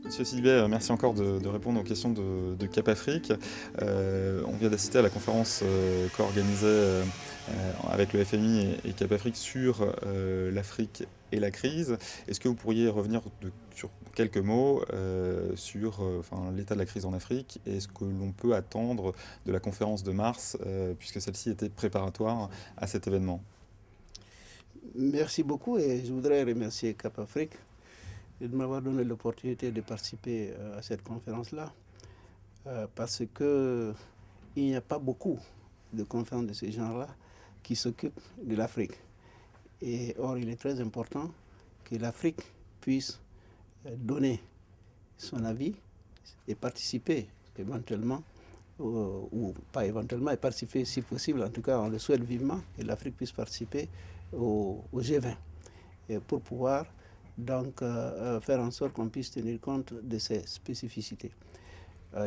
Monsieur Sylvet, merci encore de répondre aux questions de Cap Afrique. On vient d'assister à la conférence co-organisée avec le FMI et Cap Afrique sur l'Afrique et la crise. Est-ce que vous pourriez revenir sur quelques mots sur l'état de la crise en Afrique et ce que l'on peut attendre de la conférence de mars, puisque celle-ci était préparatoire à cet événement? Merci beaucoup et je voudrais remercier Cap Afrique de m'avoir donné l'opportunité de participer à cette conférence-là parce qu'il n'y a pas beaucoup de conférences de ce genre-là qui s'occupent de l'Afrique. Et or, il est très important que l'Afrique puisse donner son avis et participer éventuellement, ou pas éventuellement, et participer si possible, en tout cas on le souhaite vivement, que l'Afrique puisse participer au G20 et pour pouvoir donc faire en sorte qu'on puisse tenir compte de ces spécificités.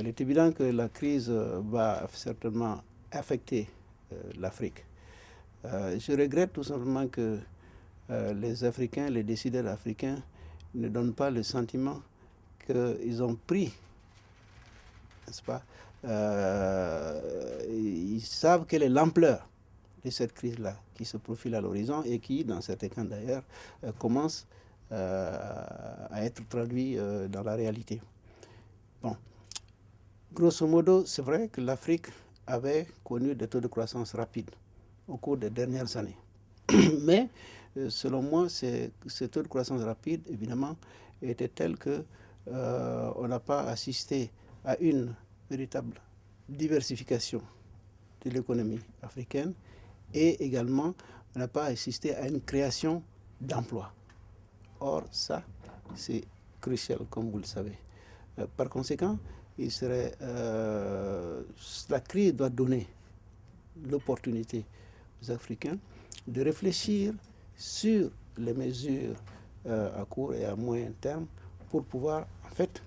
Il est évident que la crise va certainement affecter l'Afrique. Je regrette tout simplement que les Africains, les décideurs africains ne donnent pas le sentiment qu'ils ont pris, n'est-ce pas, ils savent quelle est l'ampleur de cette crise-là qui se profile à l'horizon et qui, dans certains cas d'ailleurs, commence à être traduit dans la réalité. Bon. Grosso modo, c'est vrai que l'Afrique avait connu des taux de croissance rapides au cours des dernières années. Mais, selon moi, ces taux de croissance rapides, évidemment, étaient tels qu'on n'a pas assisté à une véritable diversification de l'économie africaine et également, on n'a pas assisté à une création d'emplois. Or, ça, c'est crucial, comme vous le savez. Par conséquent, la crise doit donner l'opportunité aux Africains de réfléchir sur les mesures à court et à moyen terme pour pouvoir, en fait,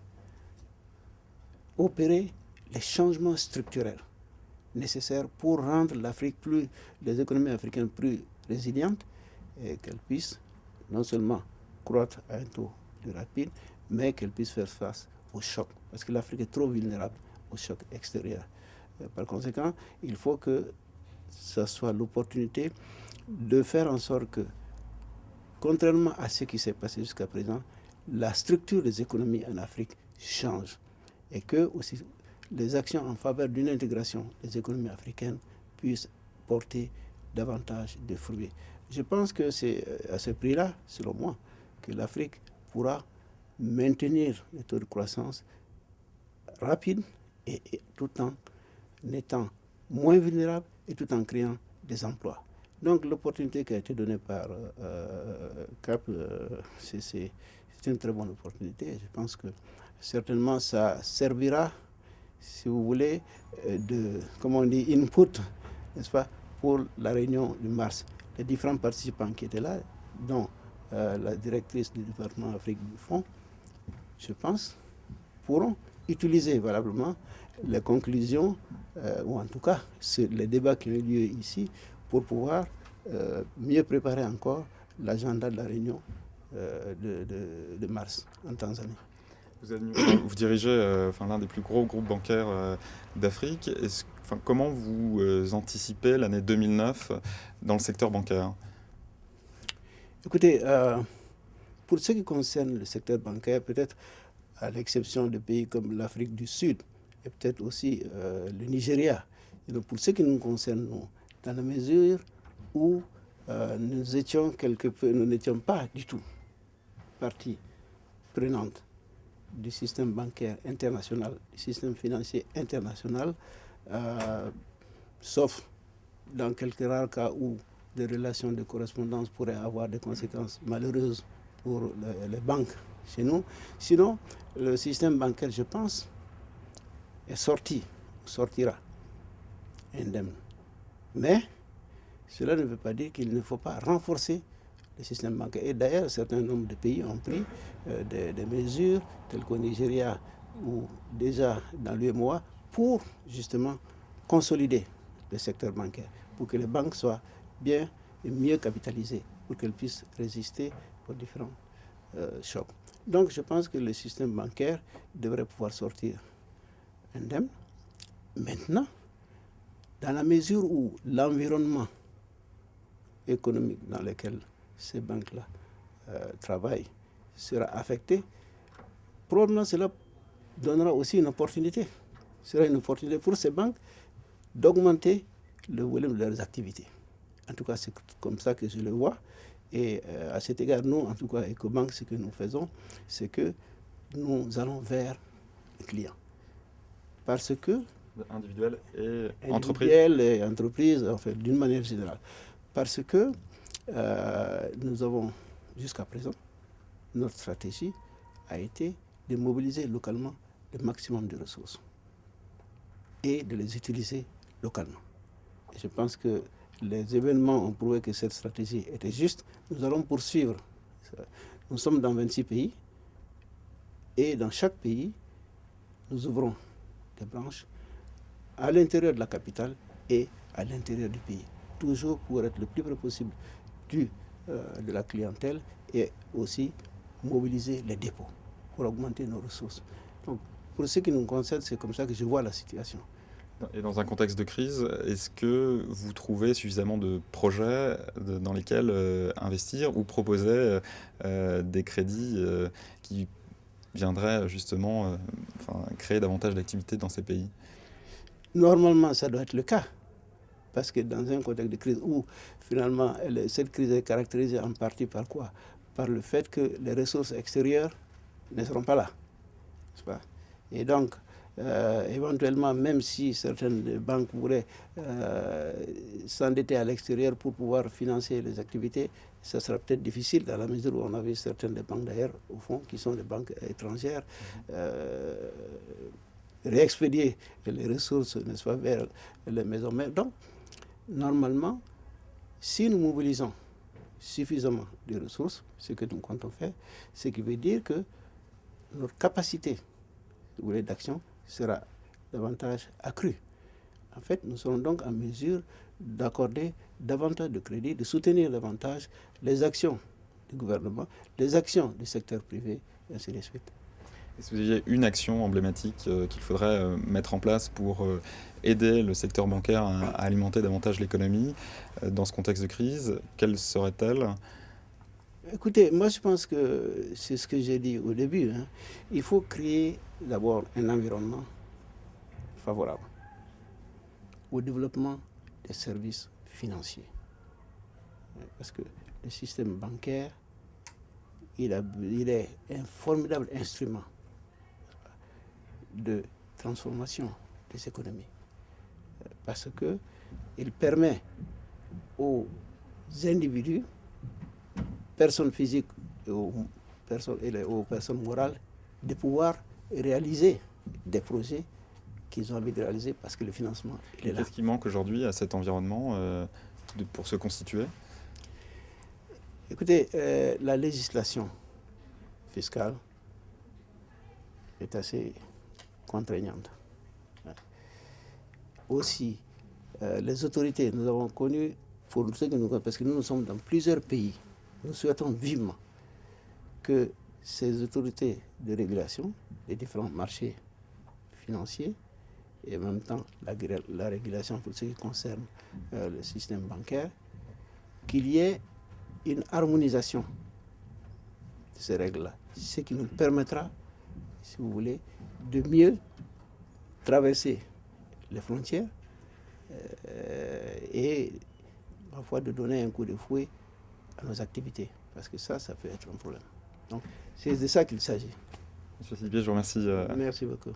opérer les changements structurels nécessaires pour rendre les économies africaines plus résilientes et qu'elles puissent non seulement croître à un taux plus rapide, mais qu'elles puissent faire face au choc, parce que l'Afrique est trop vulnérable au choc extérieur. Par conséquent, il faut que ce soit l'opportunité de faire en sorte que, contrairement à ce qui s'est passé jusqu'à présent, la structure des économies en Afrique change et que aussi les actions en faveur d'une intégration des économies africaines puissent porter davantage de fruits. Je pense que c'est à ce prix-là, selon moi, que l'Afrique pourra maintenir les taux de croissance rapides et tout en étant moins vulnérable et tout en créant des emplois. Donc l'opportunité qui a été donnée par CAP, c'est une très bonne opportunité. Je pense que certainement ça servira, si vous voulez, de, comme on dit, input, n'est-ce pas, pour la réunion du mars. Les différents participants qui étaient là, dont la directrice du département Afrique du Fonds, je pense, pourront utiliser valablement les conclusions, ou en tout cas les débats qui ont eu lieu ici, pour pouvoir mieux préparer encore l'agenda de la réunion de mars en Tanzanie. Vous dirigez l'un des plus gros groupes bancaires d'Afrique. Comment vous anticipez l'année 2009 dans le secteur bancaire? Écoutez, pour ce qui concerne le secteur bancaire, peut-être à l'exception de pays comme l'Afrique du Sud et peut-être aussi le Nigeria, et donc pour ce qui nous concerne, nous, dans la mesure où nous n'étions pas du tout partie prenante du système bancaire international, du système financier international, sauf dans quelques rares cas où des relations de correspondance pourraient avoir des conséquences malheureuses pour les banques chez nous. Sinon, le système bancaire, je pense, sortira indemne. Mais cela ne veut pas dire qu'il ne faut pas renforcer le système bancaire. Et d'ailleurs, un certain nombre de pays ont pris des mesures, telles qu'au Nigeria ou déjà dans l'UEMOA, pour justement consolider le secteur bancaire, pour que les banques soient bien et mieux capitalisées, pour qu'elles puissent résister aux différents chocs. Donc je pense que le système bancaire devrait pouvoir sortir indemne. Maintenant, dans la mesure où l'environnement économique dans lequel ces banques-là travaillent sera affecté, probablement cela donnera aussi une opportunité. Ce sera une opportunité pour ces banques d'augmenter le volume de leurs activités. En tout cas, c'est comme ça que je le vois. Et à cet égard, nous, en tout cas, Ecobank, ce que nous faisons, c'est que nous allons vers les clients. Parce que... Individuel et entreprise. Individuel et entreprise, en fait, d'une manière générale. Parce que nous avons, jusqu'à présent, notre stratégie a été de mobiliser localement le maximum de ressources et de les utiliser localement. Et je pense que les événements ont prouvé que cette stratégie était juste. Nous allons poursuivre. Nous sommes dans 26 pays et dans chaque pays, nous ouvrons des branches à l'intérieur de la capitale et à l'intérieur du pays. Toujours pour être le plus près possible de la clientèle et aussi mobiliser les dépôts pour augmenter nos ressources. Donc, pour ce qui nous concerne, c'est comme ça que je vois la situation. Et dans un contexte de crise, est-ce que vous trouvez suffisamment de projets dans lesquels investir ou proposer des crédits qui viendraient justement créer davantage d'activités dans ces pays? Normalement, ça doit être le cas. Parce que dans un contexte de crise où finalement cette crise est caractérisée en partie par quoi? Par le fait que les ressources extérieures ne seront pas là. N'est-ce pas? Et donc, éventuellement, même si certaines banques pourraient s'endetter à l'extérieur pour pouvoir financer les activités, ça sera peut-être difficile dans la mesure où on a vu certaines des banques d'ailleurs, au fond, qui sont des banques étrangères, réexpédier les ressources, n'est-ce pas, vers les maisons mères. Donc, normalement, si nous mobilisons suffisamment de ressources, ce que nous comptons faire, ce qui veut dire que notre capacité d'action sera davantage accrue. En fait, nous serons donc en mesure d'accorder davantage de crédit, de soutenir davantage les actions du gouvernement, les actions du secteur privé, et ainsi de suite. Est-ce que vous aviez une action emblématique qu'il faudrait mettre en place pour aider le secteur bancaire à alimenter davantage l'économie dans ce contexte de crise? Quelle serait-elle? Écoutez, moi je pense que c'est ce que j'ai dit au début. Il faut créer d'abord un environnement favorable au développement des services financiers. Parce que le système bancaire, il est un formidable instrument de transformation des économies. Parce qu'il permet aux individus, personnes physiques et aux personnes morales, de pouvoir réaliser des projets qu'ils ont envie de réaliser parce que le financement il est là. Qu'est-ce qui manque aujourd'hui à cet environnement pour se constituer? Écoutez, la législation fiscale est assez contraignante. Aussi, les autorités, nous avons connu, pour ce que nous, parce que nous sommes dans plusieurs pays, nous souhaitons vivement que ces autorités de régulation des différents marchés financiers et en même temps la régulation pour ce qui concerne le système bancaire, qu'il y ait une harmonisation de ces règles-là, ce qui nous permettra, si vous voulez, de mieux traverser les frontières et parfois de donner un coup de fouet à nos activités, parce que ça peut être un problème. Donc, c'est de ça qu'il s'agit. Monsieur Silvier, je vous remercie. Merci beaucoup.